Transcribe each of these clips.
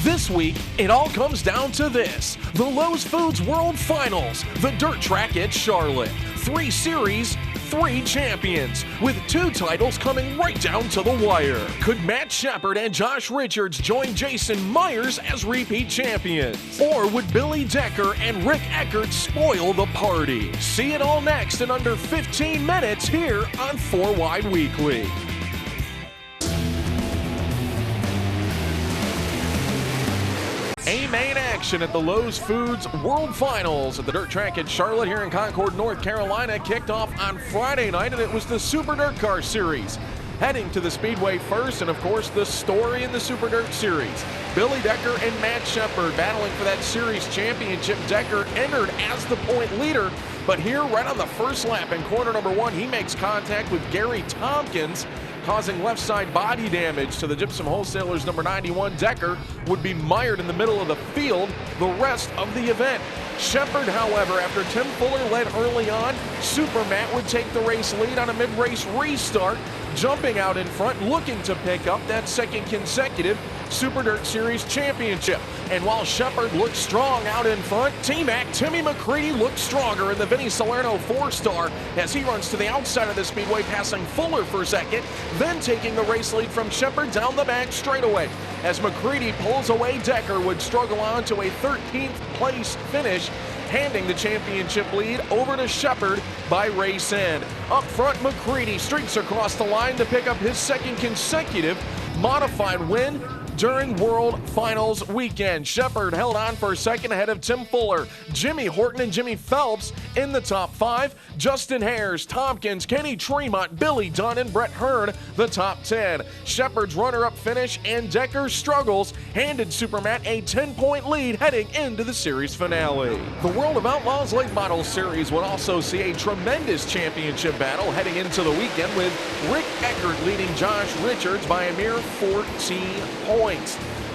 This week, it all comes down to this. The Lowe's Foods World Finals, the dirt track at Charlotte. 3 series, 3 champions, with 2 titles coming right down to the wire. Could Matt Sheppard and Josh Richards join Jason Meyers as repeat champions? Or would Billy Decker and Rick Eckert spoil the party? See it all next in under 15 minutes here on 4 Wide Weekly. A main action at the Lowe's Foods World Finals at the dirt track at Charlotte here in Concord, North Carolina, kicked off on Friday night, and it was the Super Dirt Car Series. Heading to the Speedway first, and of course the story in the Super Dirt Series. Billy Decker and Matt Sheppard battling for that series championship. Decker entered as the point leader, but here right on the first lap in corner number 1, he makes contact with Gary Tompkins, causing left side body damage to the Gypsum Wholesalers number 91. Decker would be mired in the middle of the field the rest of the event. Sheppard, however, after Tim Fuller led early on, Super Matt would take the race lead on a mid-race restart, jumping out in front, looking to pick up that second consecutive Super Dirt Series championship. And while Sheppard looked strong out in front, T-Mac Timmy McCreadie looked stronger in the Vinny Salerno 4-star as he runs to the outside of the speedway, passing Fuller for second, then taking the race lead from Sheppard down the back straightaway. As McCreadie pulls away, Decker would struggle on to a 13th place finish, handing the championship lead over to Sheppard by race end. Up front, McCreadie streaks across the line to pick up his second consecutive modified win during World Finals weekend. Sheppard held on for second ahead of Tim Fuller, Jimmy Horton, and Jimmy Phelps in the top 5. Justin Hares, Tompkins, Kenny Tremont, Billy Dunn, and Brett Hearn the top 10. Sheppard's runner-up finish and Decker's struggles handed Super Matt a 10-point lead heading into the series finale. The World of Outlaws Late Model Series would also see a tremendous championship battle heading into the weekend, with Rick Eckert leading Josh Richards by a mere 14 points.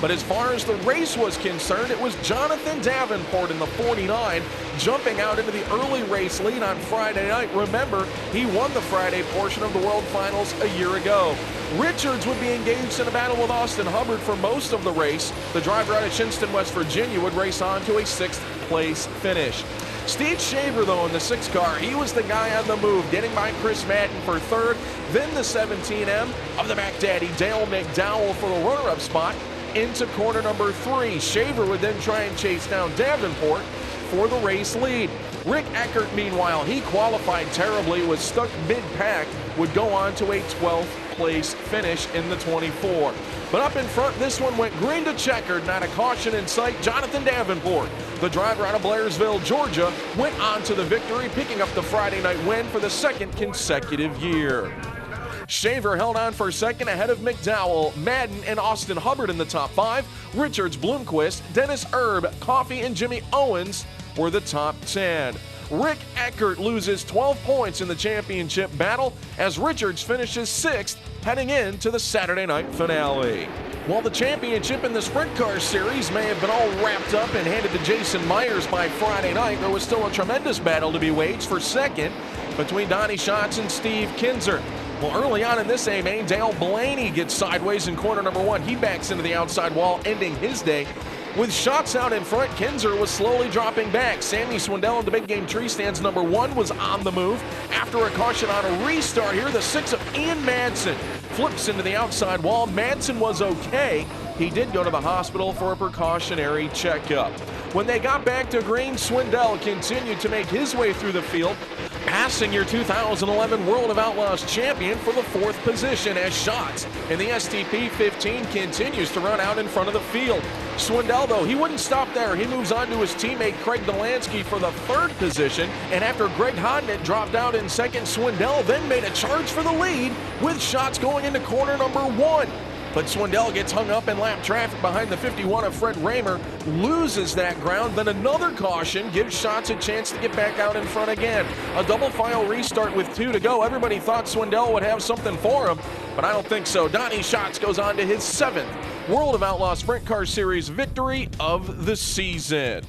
But as far as the race was concerned, it was Johnathan Davenport in the 49 jumping out into the early race lead on Friday night. Remember, he won the Friday portion of the World Finals a year ago. Richards would be engaged in a battle with Austin Hubbard for most of the race. The driver out of Shinston, West Virginia, would race on to a 6th place finish. Steve Shaver, though, in the 6 car, he was the guy on the move, getting by Chris Madden for 3rd, then the 17M of the Mac Daddy Dale McDowell for the runner-up spot into corner number 3. Shaver would then try and chase down Davenport for the race lead. Rick Eckert, meanwhile, he qualified terribly, was stuck mid-pack, would go on to a 12th place finish in the 24. But up in front, this one went green to checkered, not a caution in sight. Johnathan Davenport, the driver out of Blairsville, Georgia, went on to the victory, picking up the Friday night win for the 2nd consecutive year. Shaver held on for second ahead of McDowell, Madden, and Austin Hubbard in the top 5. Richards, Bloomquist, Dennis Erb, Coffey, and Jimmy Owens were the top 10. Rick Eckert loses 12 points in the championship battle as Richards finishes 6th heading into the Saturday night finale. While the championship in the Sprint Car Series may have been all wrapped up and handed to Jason Meyers by Friday night, there was still a tremendous battle to be waged for second between Donny, Schatz, and Steve Kinzer. Well, early on in this A-main, Dale Blaney gets sideways in corner number 1. He backs into the outside wall, ending his day. With shots out in front, Kinzer was slowly dropping back. Sammy Swindell in the big game tree stands number 1 was on the move. After a caution on a restart here, the 6 of Ian Madsen flips into the outside wall. Madsen was okay. He did go to the hospital for a precautionary checkup. When they got back to green, Swindell continued to make his way through the field, passing your 2011 World of Outlaws champion for the 4th position as Schatz in the STP 15 continues to run out in front of the field. Swindell, though, he wouldn't stop there. He moves on to his teammate Craig Delansky for the 3rd position, and after Greg Hodnett dropped out in 2nd, Swindell then made a charge for the lead with Schatz going into corner number 1. But Swindell gets hung up in lap traffic behind the 51 of Fred Raymer, loses that ground, then another caution gives Schatz a chance to get back out in front again. A double file restart with 2 to go. Everybody thought Swindell would have something for him, but I don't think so. Donny Schatz goes on to his 7th World of Outlaws Sprint Car Series victory of the season.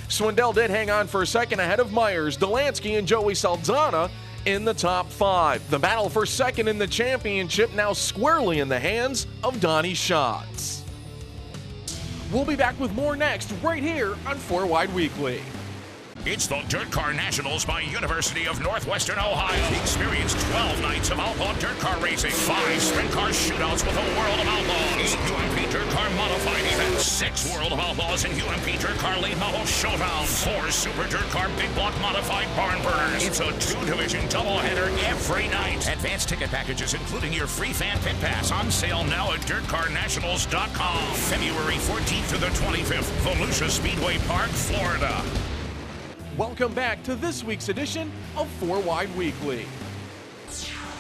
Swindell did hang on for a second ahead of Meyers, Delansky, and Joey Saldana in the top 5. The battle for second in the championship now squarely in the hands of Donny Schatz. We'll be back with more next, right here on 4 Wide Weekly. It's the DIRTcar Nationals by University of Northwestern Ohio. Experience 12 nights of outlaw dirt car racing, 5 sprint car shootouts with a World of Outlaws, 8 UMP DIRTcar modified events, 6 World of Outlaws and UMP DIRTcar late model showdown, 4 Super DIRTcar big block modified barn burners. It's a 2-division doubleheader every night. Advanced ticket packages including your free fan pit pass on sale now at DIRTcarNationals.com. February 14th to the 25th, Volusia Speedway Park, Florida. Welcome back to this week's edition of 4 Wide Weekly.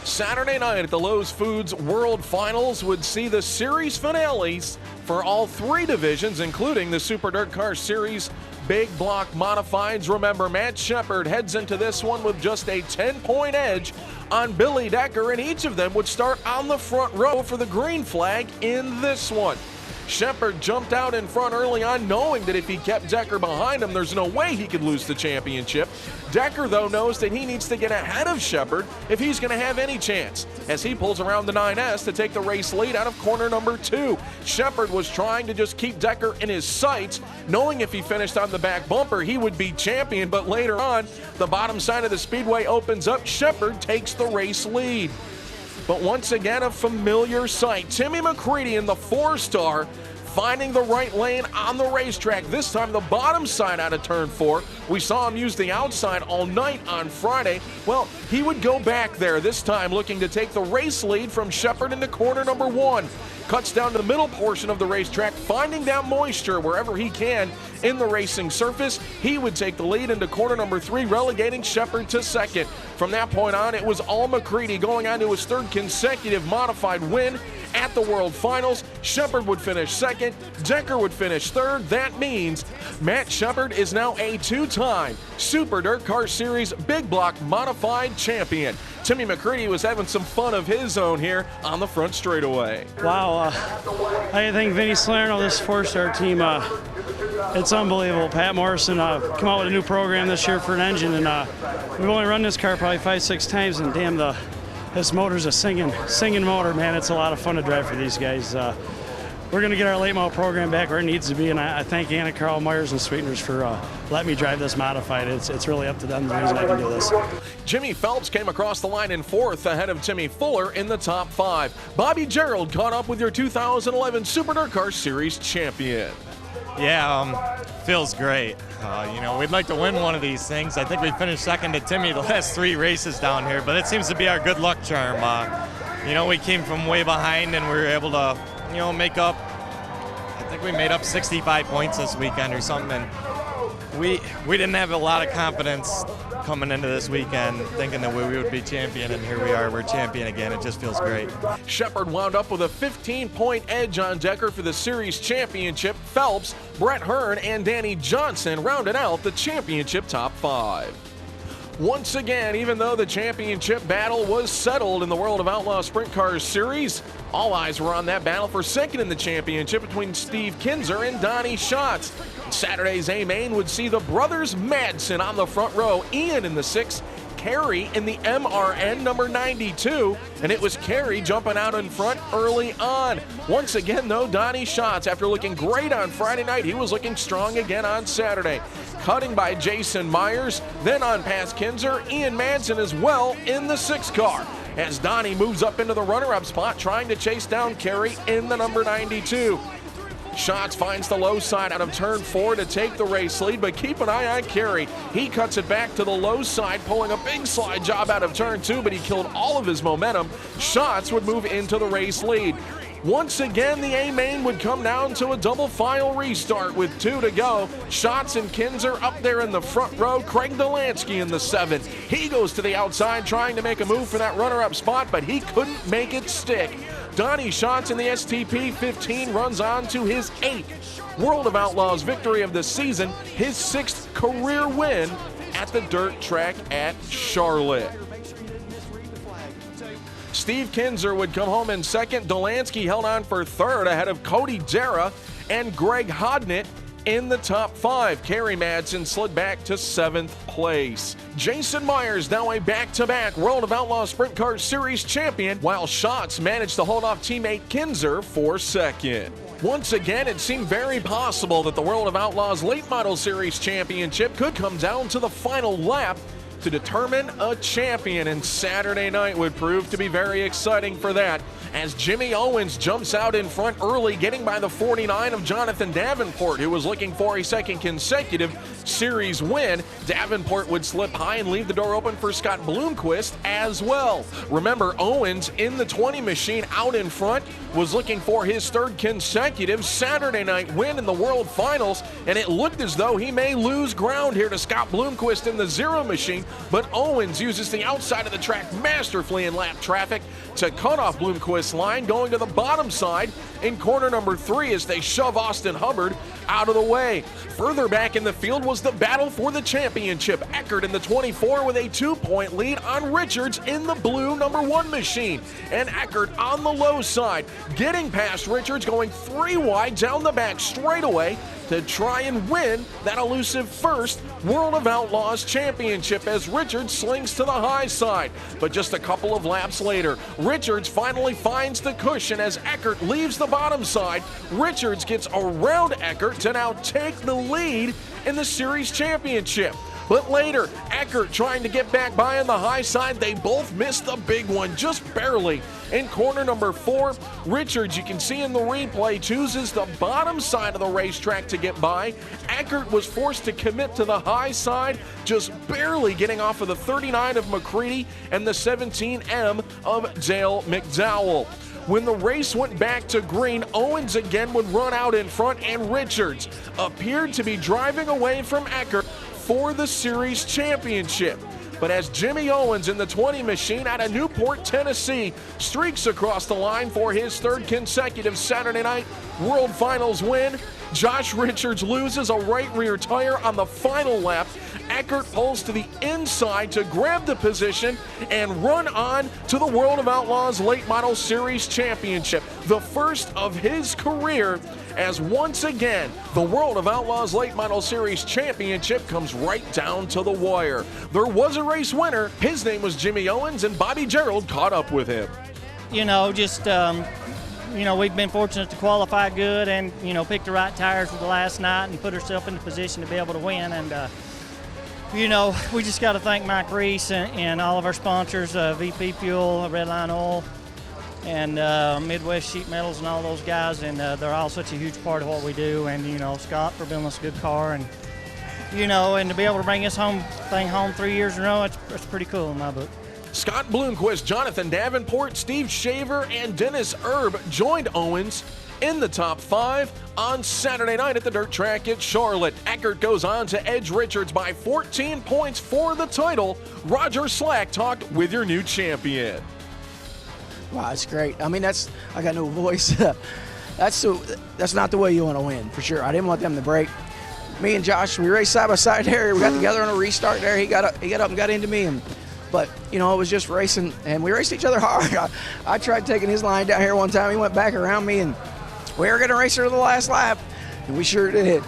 Saturday night at the Lowe's Foods World Finals would see the series finales for all 3 divisions, including the Super DIRTcar Series Big Block Modifieds. Remember, Matt Sheppard heads into this one with just a 10-point edge on Billy Decker, and each of them would start on the front row for the green flag in this one. Sheppard jumped out in front early on, knowing that if he kept Decker behind him, there's no way he could lose the championship. Decker, though, knows that he needs to get ahead of Sheppard if he's going to have any chance, as he pulls around the 9S to take the race lead out of corner number 2. Sheppard was trying to just keep Decker in his sights, knowing if he finished on the back bumper, he would be champion, but later on, the bottom side of the speedway opens up. Sheppard takes the race lead. But once again, a familiar sight. Timmy McCreadie in the 4-star finding the right lane on the racetrack. This time the bottom side out of turn 4. We saw him use the outside all night on Friday. Well, he would go back there, this time looking to take the race lead from Sheppard into corner number 1. Cuts down to the middle portion of the racetrack, finding that moisture wherever he can in the racing surface. He would take the lead into corner number 3, relegating Sheppard to 2nd. From that point on, it was all McCreadie, going on to his 3rd consecutive modified win at the World Finals. Sheppard would finish 2nd, Decker would finish 3rd. That means Matt Sheppard is now a 2-time Super DIRTcar Series Big Block Modified champion. Timmy McCreadie was having some fun of his own here on the front straightaway. Wow, I think Vinny Salerno, this 4-star team, it's unbelievable. Pat Morrison came out with a new program this year for an engine, and we've only run this car probably 5-6 times, and damn, this motor's a singing motor, man. It's a lot of fun to drive for these guys. We're going to get our late model program back where it needs to be, and I thank Anna, Carl, Meyers, and Sweeteners for letting me drive this modified. It's really up to them the reason I can do this. Jimmy Phelps came across the line in 4th ahead of Timmy Fuller in the top 5. Bobby Gerald caught up with your 2011 Super DIRTcar Series champion. Yeah, feels great. We'd like to win one of these things. I think we finished 2nd to Timmy the last 3 races down here, but it seems to be our good luck charm. We came from way behind and we were able to, make up. I think we made up 65 points this weekend or something. And we didn't have a lot of confidence coming into this weekend thinking that we would be champion, and here we are, we're champion again. It just feels great. Sheppard wound up with a 15-point edge on Decker for the series championship. Phelps, Brett Hearn, and Danny Johnson rounded out the championship top 5. Once again, even though the championship battle was settled in the World of Outlaw Sprint Cars Series, all eyes were on that battle for 2nd in the championship between Steve Kinzer and Donny Schatz. Saturday's A-Main would see the brothers Madsen on the front row, Ian in the 6th, Kerry in the MRN number 92, and it was Kerry jumping out in front early on. Once again, though, Donny Schatz, after looking great on Friday night, he was looking strong again on Saturday. Cutting by Jason Meyers, then on past Kinzer, Ian Madsen as well in the 6th car, as Donny moves up into the runner-up spot, trying to chase down Kerry in the number 92. Schatz finds the low side out of turn 4 to take the race lead, but keep an eye on Kerry. He cuts it back to the low side, pulling a big slide job out of turn 2, but he killed all of his momentum. Schatz would move into the race lead. Once again, the A-Main would come down to a double file restart with 2 to go. Schatz and Kinzer up there in the front row. Craig Delansky in the 7. He goes to the outside trying to make a move for that runner-up spot, but he couldn't make it stick. Donny Schatz in the STP 15 runs on to his 8th World of Outlaws victory of the season, his 6th career win at the dirt track at Charlotte. Steve Kinzer would come home in 2nd. Delansky held on for 3rd ahead of Cody Dara and Greg Hodnett in the top 5. Kerry Madsen slid back to 7th place. Jason Meyers now a back-to-back World of Outlaw Sprint Car Series champion, while Schatz managed to hold off teammate Kinzer for 2nd. Once again, it seemed very possible that the World of Outlaws Late Model Series Championship could come down to the final lap to determine a champion, and Saturday night would prove to be very exciting for that, as Jimmy Owens jumps out in front early, getting by the 49 of Johnathan Davenport, who was looking for a second consecutive series win. Davenport would slip high and leave the door open for Scott Bloomquist as well. Remember, Owens in the 20 machine out in front was looking for his third consecutive Saturday night win in the World Finals, and it looked as though he may lose ground here to Scott Bloomquist in the 0 machine, but Owens uses the outside of the track masterfully in lap traffic to cut off Bloomquist's line, going to the bottom side in corner number 3 as they shove Austin Hubbard out of the way. Further back in the field was the battle for the championship. Eckert in the 24 with a 2-point lead on Richards in the blue number 1 machine. And Eckert on the low side, getting past Richards, going 3 wide down the back straightaway to try and win that elusive first World of Outlaws championship as Richards slings to the high side. But just a couple of laps later, Richards finally finds the cushion as Eckert leaves the bottom side. Richards gets around Eckert to now take the lead in the series championship. But later, Eckert trying to get back by on the high side. They both missed the big one, just barely. In corner number 4, Richards, you can see in the replay, chooses the bottom side of the racetrack to get by. Eckert was forced to commit to the high side, just barely getting off of the 39 of McCreadie and the 17M of Dale McDowell. When the race went back to green, Owens again would run out in front, and Richards appeared to be driving away from Eckert for the series championship. But as Jimmy Owens in the 20 machine out of Newport, Tennessee, streaks across the line for his third consecutive Saturday night World Finals win, Josh Richards loses a right rear tire on the final lap. Eckert pulls to the inside to grab the position and run on to the World of Outlaws Late Model Series Championship, the first of his career, as once again, the World of Outlaws Late Model Series Championship comes right down to the wire. There was a race winner. His name was Jimmy Owens, and Bobby Gerald caught up with him. We've been fortunate to qualify good and, pick the right tires for the last night and put ourselves in the position to be able to win. And, we just got to thank Mike Reese and all of our sponsors, VP Fuel, Redline Oil, and Midwest Sheet Metals and all those guys. And they're all such a huge part of what we do. And, Scott for building us a good car. And, and to be able to bring this thing home 3 years in a row, it's pretty cool in my book. Scott Bloomquist, Johnathan Davenport, Steve Shaver, and Dennis Erb joined Owens in the top 5 on Saturday night at the dirt track at Charlotte. Eckert goes on to edge Richards by 14 points for the title. Roger Slack talked with your new champion. Wow, it's great. I got no voice. That's not the way you want to win, for sure. I didn't want them to break. Me and Josh, we raced side by side there. We got together on a restart there. He got up and got into me, but it was just racing, and we raced each other hard. I tried taking his line down here one time. He went back around me, and we were going to race her to the last lap, and we sure did.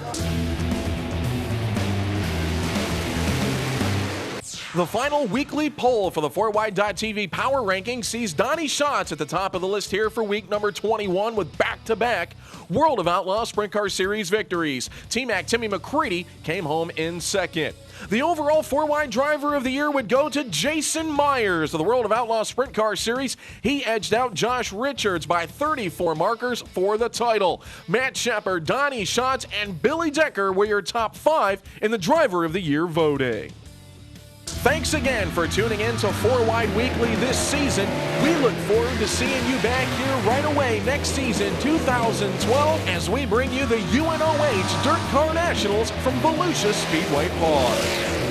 The final weekly poll for the 4Wide.TV Power Ranking sees Donny Schatz at the top of the list here for week number 21 with back-to-back World of Outlaws Sprint Car Series victories. T-Mac Timmy McCreadie came home in second. The overall 4Wide Driver of the Year would go to Jason Meyers of the World of Outlaws Sprint Car Series. He edged out Josh Richards by 34 markers for the title. Matt Sheppard, Donny Schatz, and Billy Decker were your top 5 in the Driver of the Year voting. Thanks again for tuning in to 4Wide Weekly this season. We look forward to seeing you back here right away next season, 2012, as we bring you the UNOH Dirt Car Nationals from Volusia Speedway Park.